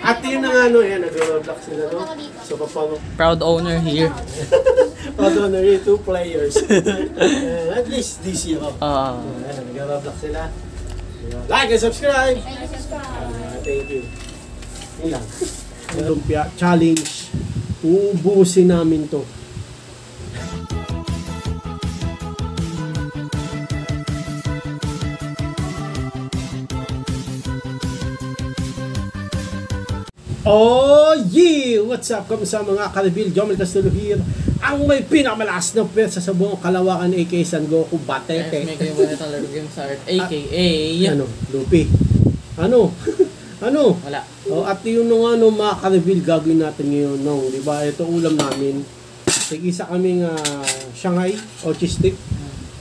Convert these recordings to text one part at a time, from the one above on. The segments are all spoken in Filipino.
At yun na nga, no, yan, nag-vlog sila, no? So, Proud owner here. proud owner here, 2 players. At least this year, oh. Nag-vlog sila. Like and subscribe! Thank you. Yun lang. Lumpia challenge. Uubusin namin to. Oh yeah! What's up? Kamusta mga kalibil? Jomel Castello here. Ang may pinakamalakas na pwersa sa buong Kalawakan aka San Goku Batete. May kayo ba itong laro game sa art aka ano? Lupi. Ano? Ano? Wala. Oh, at yun nga no, mga kalibil, gagawin natin ngayon, no? Diba? Ito ulam namin. Tig-isa kaming Shanghai autistic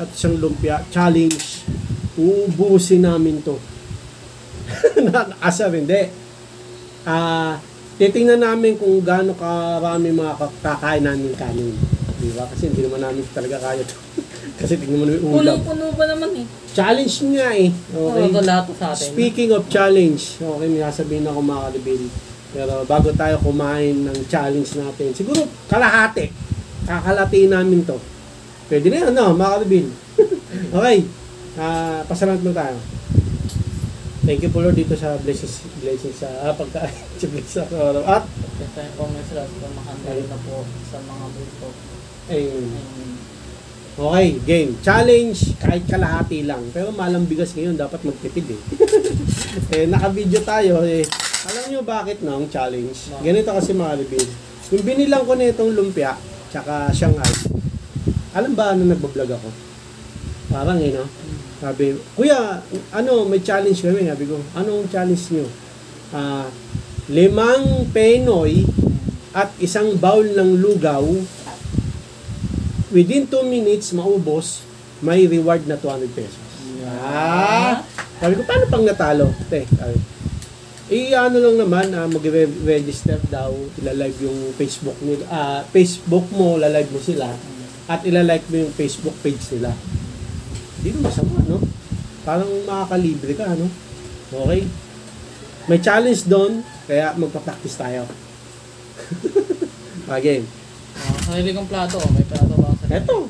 at isang lumpia challenge. Uubusin namin to. Asar hindi. Titingnan namin kung gaano karami mga kakain namin kanin. Diba? Kasi hindi naman namin talaga kaya to. Kasi tingnan mo namin ulam. Puno-puno pa naman eh. Challenge nga eh. Okay. Ito lahat sa atin. Speaking of challenge, okay, may sasabihin ako mga kalibil. Pero bago tayo kumain ng challenge natin, siguro kalahati. Kakalatiin namin to. Pwede na yan, no, mga kalibil. Okay. Pasalamat mo tayo. Thank you po Lord dito sa blessings sa pagkain sa araw. At tayo po may salamat po makandali na po sa mga bulto. Ayun. Okay, game. Challenge kahit kalahati lang. Pero malang bigas ngayon dapat magtipid eh. Naka-video tayo eh. Alam niyo bakit no, ang challenge? Ganito kasi mga kalibil. Yung binilang ko na itong lumpia tsaka Shanghai. Alam ba ano nagbablog ako? Parang eh no. Sabi, kuya, ano, may challenge kami. Sabi ko, anong challenge nyo? 5 penoy at isang bowl ng lugaw. Within 2 minutes, maubos, may reward na 200 pesos. Sabi ko, paano pang natalo? Ano lang naman, mag-register daw, ilalive yung Facebook nila. Facebook mo, lalive mo sila. At ilalike mo yung Facebook page nila. Hindi naman masama, no? Parang makakalibre ka, no? Okay? May challenge doon, kaya magpa-practice tayo. Again. Sarili kong plato, may plato ba? Eto.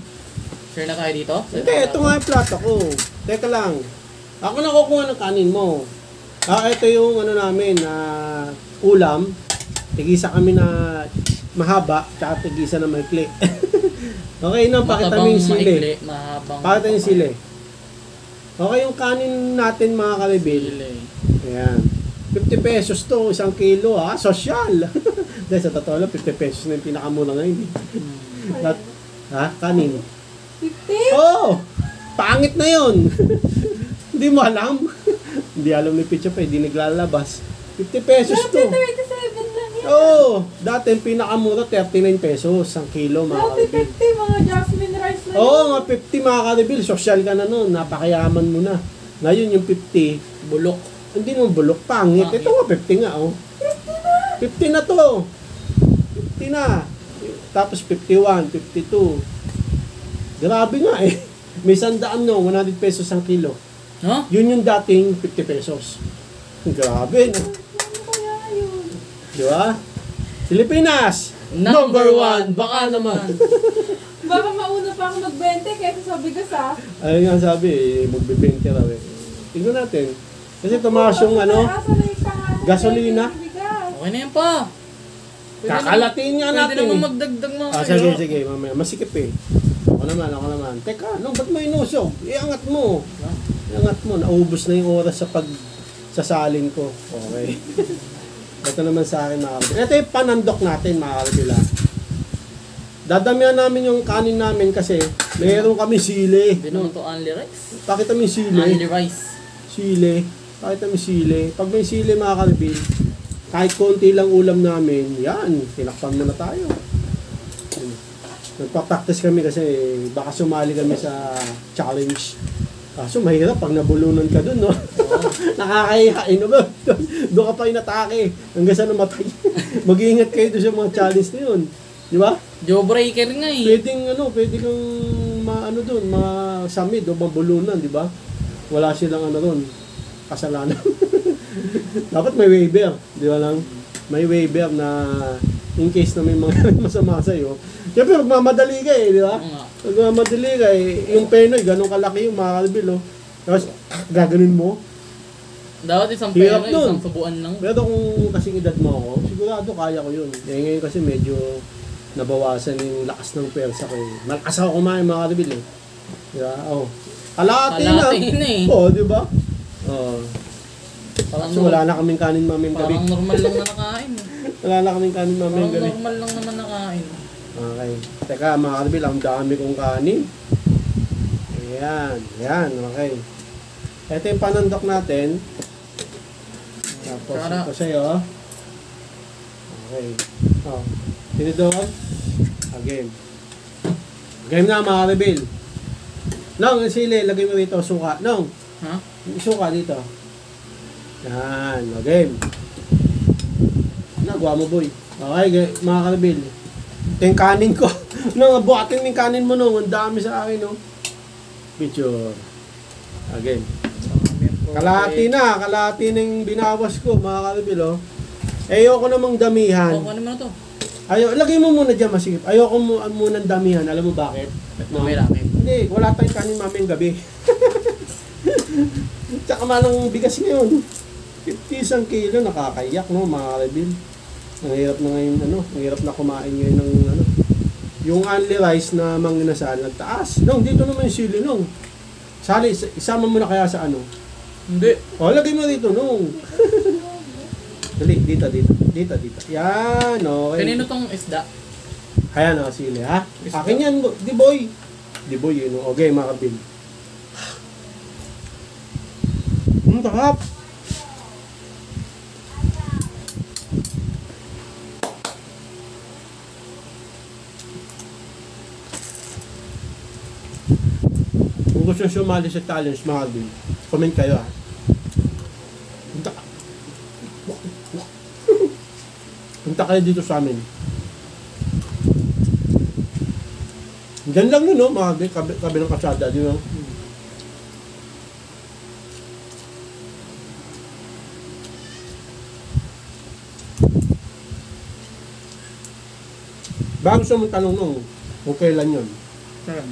Share na tayo dito? Hindi, ito nga yung plato ko. Teka lang. Ako na kukuha ng kanin mo. Ito yung ano namin, ulam. Tigisa kami na mahaba, tsaka tigisa na maikli. Okay na, pakita mo yung sili. Pakita yung sili. Okay, yung kanin natin mga kalibil. Ayan. 50 pesos to, 1 kilo ha. Sosyal. Dahil sa totoo lang, 50 pesos na yung pinakamura ngayon. Kanin. 50? Oh! Pangit na yun. Hindi mo alam. Hindi alam ni Picha pa, hindi naglalabas. 50 pesos to. 37 lang yan. Oo, dati yung pinakamura 39 pesos 1 kilo mga kalibil. 50, mga jasmine rice na yun. Oo, mga 50 mga kalibil, social ka na noon, napakayaman mo na. Ngayon yung 50, bulok. Hindi naman bulok, pangit. Ito nga 50 nga, oh. 50 na to. 50 na. Tapos 51, 52. Grabe nga eh. May 100 no, 100 pesos 1 kilo. Huh? Yun yung dating 50 pesos. Grabe, no? Diba? Pilipinas! Number 1! Baka naman! Baka mauna pa ako mag-20 kaysa sa bigas ha. Ayun nga sabi, magbe-20 raw eh. Tingnan natin. Kasi tumaas yung gasolina. Okay na yan pa. Kakalatiin nga natin. Pwede naman magdagdag mga kayo. Sige, mamaya. Masikip eh. Ako naman. Teka, ba't mo inusog? Iangat mo. Iangat mo. Naubos na yung oras sa pagsasalin ko. Okay. Ito naman sa akin mga kalibil. Ito yung panandok natin mga kalibil. Dadamihan namin yung kanin namin kasi mayroon kami sili. Hindi naman to only rice. Pakita mo yung sili. Only rice. Sili. Pakita mo yung sili. Pag may sili mga kalibil, kahit konti lang ulam namin, yan, tinakpan mo na tayo. Nagpa-practice kami kasi baka sumali kami sa challenge. Kaso mahirap pag nabulunan ka dun, no? Nakakahihain, no? Doon ka pa inatake hanggang sa namatay. Mag-iingat kayo doon sa mga challenge na yun. Di ba? Jawbreaker nga eh. Pwede kang doon, masamid o mabulunan, di ba? Wala silang doon, kasalanan. Dapat may waiver, di ba lang? may waiver na in case na may mga masama sa'yo. Siyempre, magmamadali ka eh, di ba? Oo nga. Magmamadali ka eh. Yung penoy, ganun kalaki yung mga kalbil, oh. Tapos, gaganin mo. Dapat isang Hirap pera, dun. isang subuan lang. Pero kung kasing edad mo ako, sigurado kaya ko yun. Eh, ngayon kasi medyo nabawasan yung lakas ng pwersa ko eh. Malakas ako kumain mga kalbil eh. Di ba? Oh. Kalahati na. Kalahati na eh. Oo, di ba? Oo. Parang, Kasi wala na kaming kanin mamayang gabi. parang normal lang na nakain. Wala na kaming kanin mamayang Parang gabi. normal lang naman nakain. Okay. Teka mga kalbil, ang dami kong kanin. Ayan. Ayan. Okay. Ito yung panandok natin. Tapos Tara. ito sa'yo. Okay. Oh. Sino doon? Game. Game na mga kalbil. Nong, yung sili, lagay mo dito, suka. Nong, Ha? yung suka dito. Yan. Game. Nagawa mo boy. Okay, mga kalbil. Ito yung kanin ko. Nong, buhatin yung kanin mo nung. Ang dami sa akin, no? Picture. Again. Kalahati na yung binawas ko, mga kalbil, oh. Ayoko namang damihan. Oh, ano naman to? Lagay mo muna dyan, masikip. Ayoko mo munang damihan. Alam mo bakit? May ramen. Hindi, wala tayong kanin mamayang gabi. Tsaka malang bigas ngayon. 50 isang kilo, nakakayak, no, mga kalbil. Ang hirap na ngayon, ang hirap na kumain ngayon ng, yung only rice na manginasal, nagtaas. Nung, dito naman yung sili, nung. Sali, isama mo na kaya sa Hindi. O, lagay mo dito, nung. Dali, dito. Yan, okay. Kanino tong isda? Ayan, sili, ha? Isda. Akin yan, di boy. Di boy, yun, okay, mga kabil. Takap. Kung gusto nyo sumali sa challenge, mga kabil, comment kayo, ha? Punta kayo dito sa amin. Diyan lang yun, no? Mga kabilang kasada, di ba? Bago sa mong tanong nung, kung kailan yun? Saan?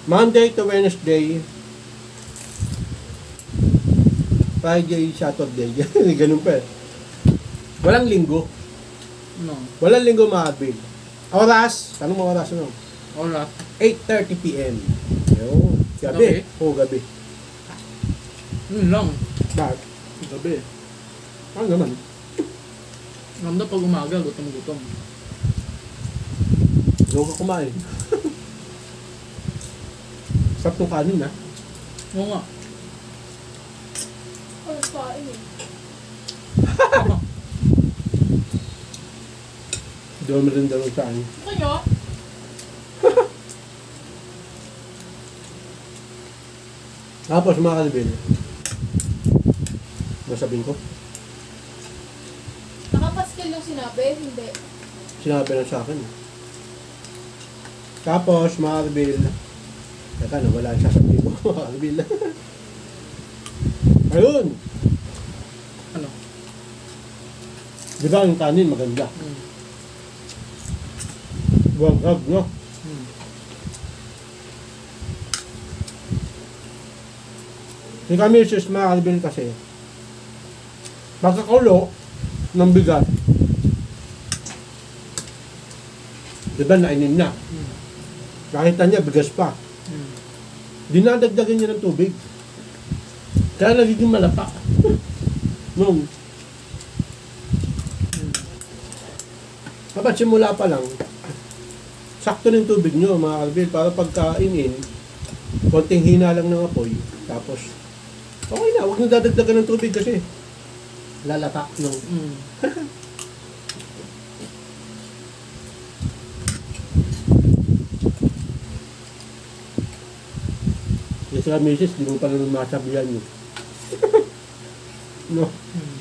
Monday to Wednesday, Friday, Saturday, ganun pa eh. Walang linggo. No. Walang linggo mga kabil. Oras, tanong mo oras, ano? Oras. 8:30 p.m. Yo, gabi. Gabi? Oo, gabi. Yun lang. Bakit? Gabi. Ano naman? Ganda pag umaga, gutom-gutom. Huwag ka kumain. Sarap ng kanin, ha? Oo nga. Ano kain eh. Doon mo rin daw sa akin. Kayo? Tapos mga kalibin. Masabihin ko? Nakapaskil yung sinabi? Hindi. Sinabi lang sa akin. Tapos mga kalibin. Teka na, wala yung sasabihin ko. Mga kalibin. Ayun! Ano? Di ba yung kanin maganda? Hmm. Buwag-hag, no? Hmm. Si Kamisis, mga kalibin kasi, pagkakulo ng bigat, diba nainin na? Hmm. Nakita niya, bigas pa. Hmm. Dinadagdagan niya ng tubig. Kaya nagiging malapa. Nung, dapat simula pa lang, sakto ng tubig nyo, mga kalibin, para pagkainin, konting hina lang ng apoy, tapos, okay na, huwag nyo dadagdagan ng tubig kasi lalata, no? Hmm. Yes, sir, misis, di mo pa naman masabihan nyo. No? Hmm.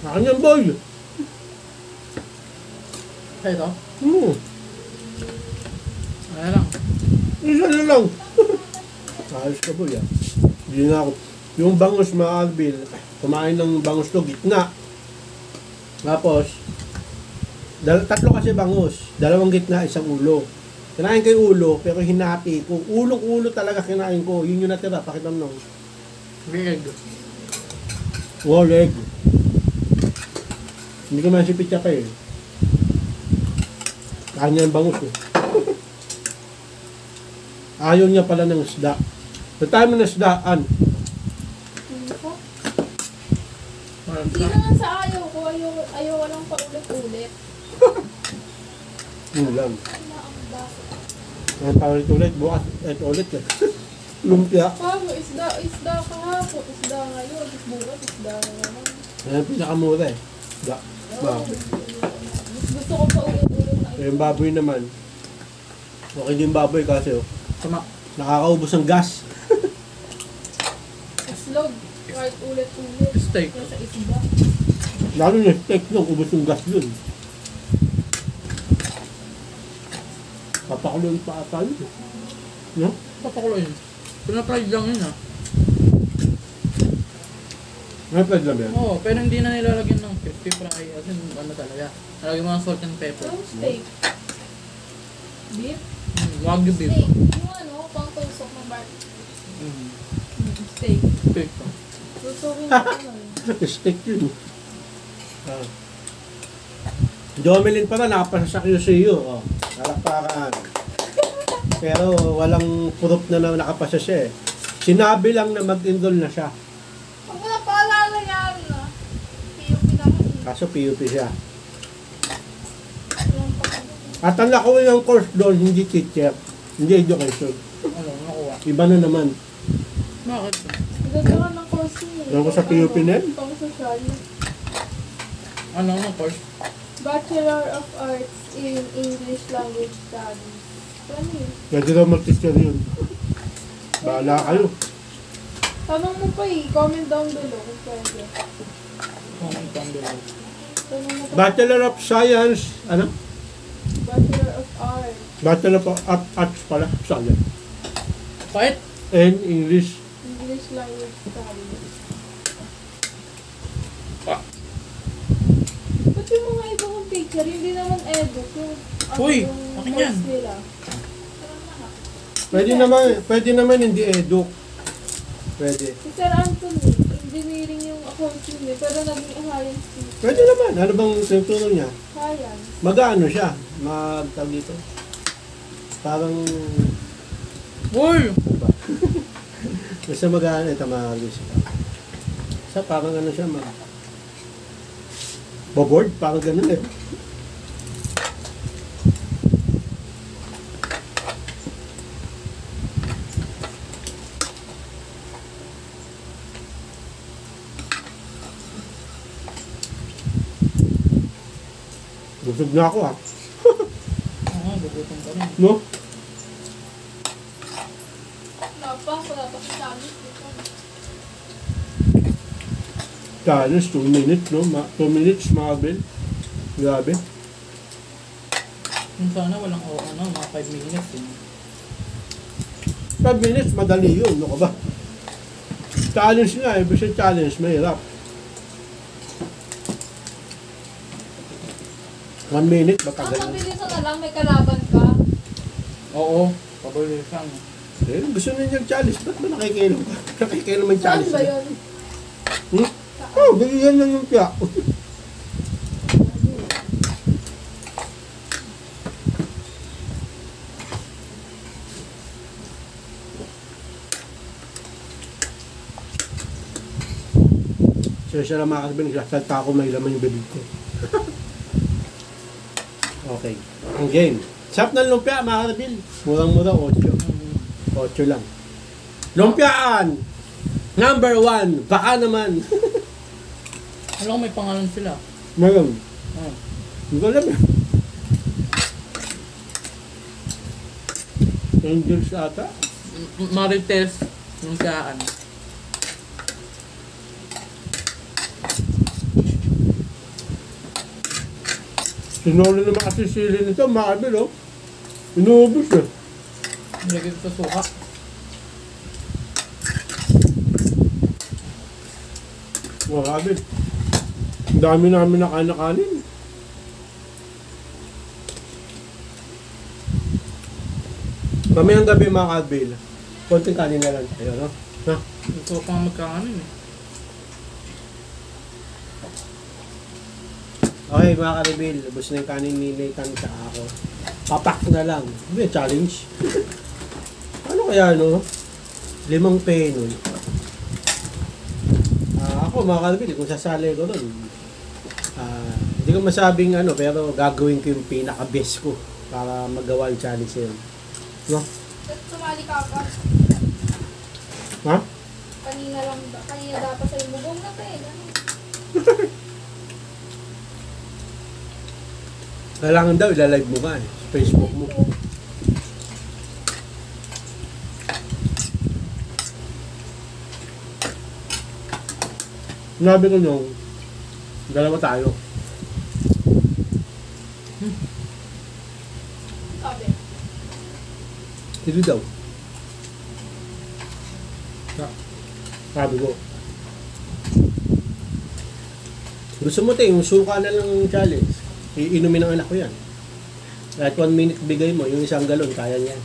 Akin yan, boy! Kaya ito? Hmm, Ano lang. isa na lang. Ayos ka po yan. Hindi na ako. Yung bangus mga Albil, kumain ng bangus to, gitna. Tapos, tatlo kasi bangus. Dalawang gitna, isang ulo. Kinain ko yung ulo, pero hinati ko. Ulong-ulo talaga kinain ko. Yun yung natira, pakitam nung. Big. Leg. Hindi ko man si Pitya pa eh. Kain niya ng bangus eh. Ayaw niya pala ng isda. Sa tayo mo na isdaan. Hindi ko. Hindi naman sa ayaw ko. Ayaw ko lang paulit-ulit. Yun lang. Ano ang baso? Ang tawag ulit, bukas, ulit eh. Lumpia. Paano? Isda kahapon. Isda ngayon. Tapos bukas, isda na naman. Yan ang pinakamura eh. Isda. Baboy. Gusto ko paulit-ulit na Yung baboy naman. Okay din baboy kasi oh. Tama. Nakakaubos ng gas. Islog. Kahit ulit-ulit. Steak. Kaya sa isda. Lalo na steak nung ubos yung gas dun. Papakuloy pa ata yun. No? Papakuloy. Pinapride lang yun ah. May pwede lang yan. Oo, pero hindi na nilalagyan ng 50 fry. As in, ano talaga. Nalagyan mo ng salt and pepper. Yung steak. Beef? Wagyu beef. Steak. Yung ano, pang tusok ng barbecue. Steak. Steak. Tusukin ko naman. Steak yun. Jomelin pa na, nakapasa sa QCU. Oh, nalakpakan. Pero walang proof na nakapasa siya eh. Sinabi lang na mag-enroll na siya. Huwag mo na paalala yan na. PUP naman. Kaso PUP siya. At ang nakuha ng course doon, hindi teacher. Hindi education. Ano, nakuha. Iba na naman. Bakit? Ganda ng course yun. Ewan ko sa PUP na yun. Pang social. Ano, course? Bachelor of Arts in English Language Studies. Ano yun? Pwede daw mag-teacher yun. Bahala kayo. Tanong mo pa eh. Comment down below kung pwede. Comment down below. Tanong mo pa. Bachelor of Science, ano? Bachelor of Arts. Bachelor of Arts pala, Science. Kahit? And English. English Language Studies. Ba't yung mga ibang picture, hindi naman eduk yung Uy, yung akin course yan. nila. Pwede naman hindi edu. Pwede. Si Sir Anthony, engineering yung course yun eh, pero naging science teacher. Pwede naman. Ano bang tinuturo niya? Science. Mag-ano siya? Mag-tawag dito? Parang... Uy! Ano ba? Basta mag-ano, ito mag-alis siya. Basta parang ano siya, boboard? Parang ganun eh. Busog na ako ah. Oo, gugutom ka rin. No? Wala pa sa challenge. Challenge, 2 minutes, no? 2 minutes, mga Abel. Grabe. Kung sana walang mga 5 minutes eh. 5 minutes, madali yun. Ano ka ba? Challenge nga, ibig sabihin challenge, mahirap. 1 minute, Ang matagal na. mabilisan na lang, may kalaban ka. Oo, pabilisan. Eh, gusto na niyang challenge. Ba't ba nakikinom ka? Nakikinom ang Saan challenge ba niya. yun? Hmm? Oh, bigyan lang yung tiyak. Siya lang mga kasabing, nagsasalta ako, may laman yung bibig ko. Okay. Ang game. Sarap ng lumpia, mga kasabing. Murang-mura, 8. 8 lang. Lumpiaan! Number 1, baka naman. Alam ko may pangalan sila. Meron. Oh. Hindi ko alam eh. Angels ata. Marites, yung kaan. Sinolo naman kasi sili nito, maabil oh. Inuubos eh. Nilagay ko sa suka. Grabe. Ang dami namin nakain. Mamayang gabi mga Kalbil. Konting kanin na lang tayo, no? Ha? Gusto ko pang magkakanin eh. Okay mga Kalbil, ubos na yung kanin ni Nathan sa ako. Papak na lang. May challenge. Ano kaya, no? 5 penol. Ako mga Kalbil, kung sasali ko doon, hindi ko masabing ano, pero gagawin ko yung pinaka-best ko para magawa yung challenge yun. No? Sumali ka pa. Ha? Kanina dapat sa'yo bubong na pa eh. Kailangan daw, ilalive mo ka eh. Sa Facebook mo. Sinabi ko nung, dalawa tayo. Sabi. Hindi daw. Sabi ko. Gusto mo tayo, yung suka na lang challenge. Iinumin ng anak ko yan. Kahit 1 minute bigay mo, yung 1 galon, kaya niyan.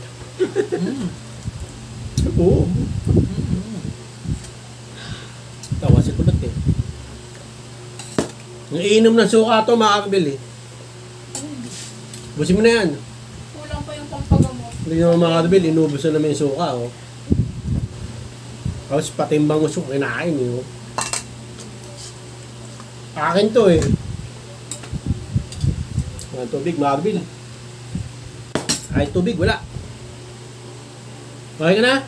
Oo. Tawa si Kulot eh. Yung iinom ng suka to, makakabili. Busin mo na yan. Kulang pa yung pampagamot. Hindi naman makakabili, inubos na naman yung suka. Oh. Tapos patimbang mo suka, kinain eh. Oh. Akin to eh. Ang tubig, Marbil. Ay, tubig, wala. Okay ka na?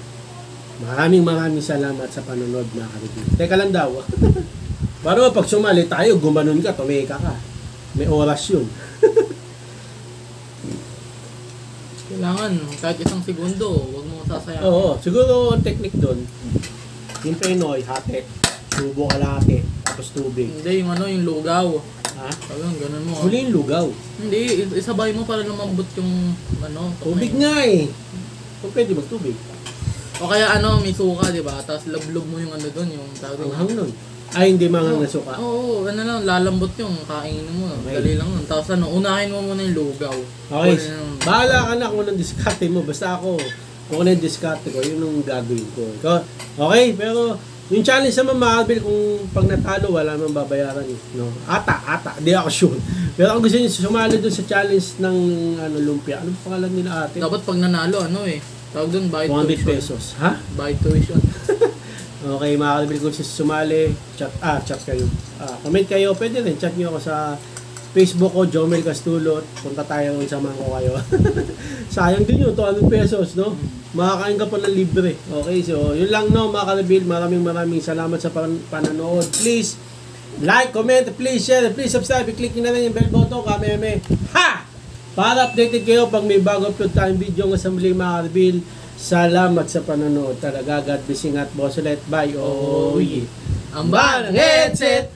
Maraming salamat sa panonood, mga Kalbil. Teka lang daw. Para pag sumali tayo, gumanon ka, tumeka ka. May oras yun. Kailangan, kahit 1 segundo, huwag mo sasayang. Oo, siguro ang technique doon. Yung Pinoy, hati. Subo kalahati, tapos tubig. Hindi, yung lugaw. Ha? Talagang ganun mo. Huli yung lugaw. Hindi, isabay mo para lumambot yung Tubig nga eh. Kung pwede magtubig. O kaya may suka, di ba? Tapos lablob mo yung doon, yung tawag. Ang hang nun. Ay, hindi mangang na suka. Oo, lang, lalambot yung kainin mo. Okay. Dali lang nun. Tapos unahin mo muna yung lugaw. Okay. Kunin yung- Bahala ka na kung anong diskarte mo. Basta ako, kung ano yung diskarte ko, yun ang gagawin ko. Okay, pero yung challenge naman mga Kalbil, kung pag natalo, wala namang babayaran. No? Ata. Di ako sure. Pero kung gusto nyo sumali dun sa challenge ng lumpia, ano pangalan nila ate? Dapat pag nanalo, tawag doon, buy 100 tuition. pesos. Ha? Buy tuition. Okay, mga Kalbil, kung sumali, chat kayo. Comment kayo, pwede rin, chat nyo ako sa Facebook ko, Jomel Castulot. Punta tayo ng samahan ko kayo. Sayang din yun, 200 pesos, no? Makakain ka pa ng libre. Okay, so yun lang, no, mga Kalbil. Maraming salamat sa pananood. Please, like, comment, please share, please subscribe. I-click nyo na rin yung bell button, kameme. Ha! Para updated kayo pag may bago upload tayong video ng sa muli, mga Kalbil. Salamat sa panonood. Talaga, God bless, ingat, boss ulit. Bye. Oh, yeah. Ang banang headset!